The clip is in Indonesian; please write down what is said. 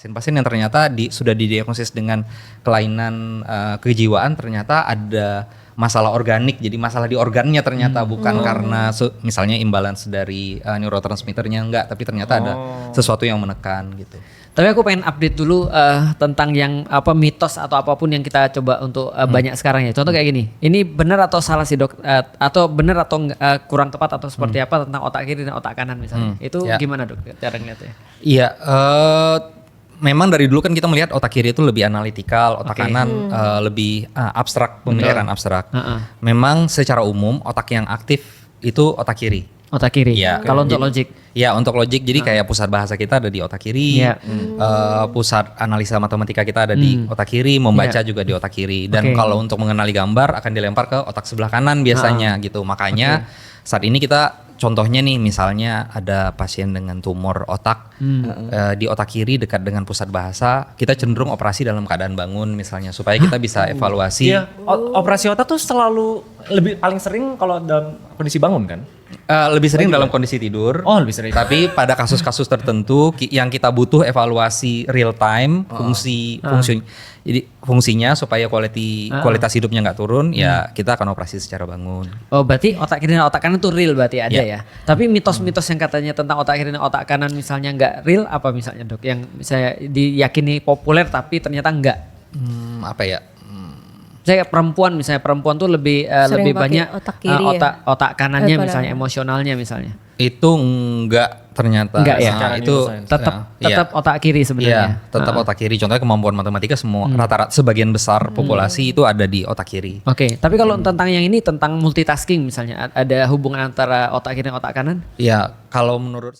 pasien-pasien yang ternyata sudah didiagnosis dengan kelainan kejiwaan, ternyata ada masalah organik, jadi masalah di organnya ternyata bukan karena misalnya imbalance dari neurotransmitternya enggak, tapi ternyata ada sesuatu yang menekan gitu. Tapi aku pengen update dulu tentang yang mitos atau apapun yang kita coba untuk banyak sekarang ya. Contoh kayak gini, ini benar atau salah sih dok? Atau benar atau kurang tepat atau seperti apa tentang otak kiri dan otak kanan misalnya? Itu gimana dok cara ngeliatnya? Iya, memang dari dulu kan kita melihat otak kiri itu lebih analitikal, otak kanan lebih abstrak, pemikiran abstrak. Memang secara umum otak yang aktif itu otak kiri. Otak kiri. Ya. Kalau untuk logik. Ya, untuk logik. Jadi kayak pusat bahasa kita ada di otak kiri, pusat analisa matematika kita ada di otak kiri, membaca juga di otak kiri. Dan kalau untuk mengenali gambar akan dilempar ke otak sebelah kanan biasanya gitu. Makanya saat ini kita contohnya nih, misalnya ada pasien dengan tumor otak di otak kiri dekat dengan pusat bahasa, kita cenderung operasi dalam keadaan bangun misalnya supaya kita bisa evaluasi. Iya, operasi otak tuh selalu paling sering kalau dalam kondisi bangun kan? Lebih sering dalam kondisi tidur. Oh, lebih sering. Tapi pada kasus-kasus tertentu yang kita butuh evaluasi real time jadi fungsinya supaya kualitas hidupnya nggak turun, ya kita akan operasi secara bangun. Oh, berarti otak kiri dan otak kanan itu real berarti ada ya. Tapi mitos-mitos yang katanya tentang otak kiri dan otak kanan misalnya nggak real apa misalnya dok? Yang saya diyakini populer tapi ternyata nggak. Apa ya? Saya perempuan tuh lebih banyak otak kiri otak kanannya misalnya, emosionalnya misalnya. Itu enggak ternyata. Enggak ya. Itu tetap otak kiri sebenarnya. Iya, tetap otak kiri. Contohnya kemampuan matematika semua rata-rata sebagian besar populasi itu ada di otak kiri. Oke, tapi kalau tentang yang ini tentang multitasking misalnya, ada hubungan antara otak kiri dan otak kanan? Iya, kalau menurut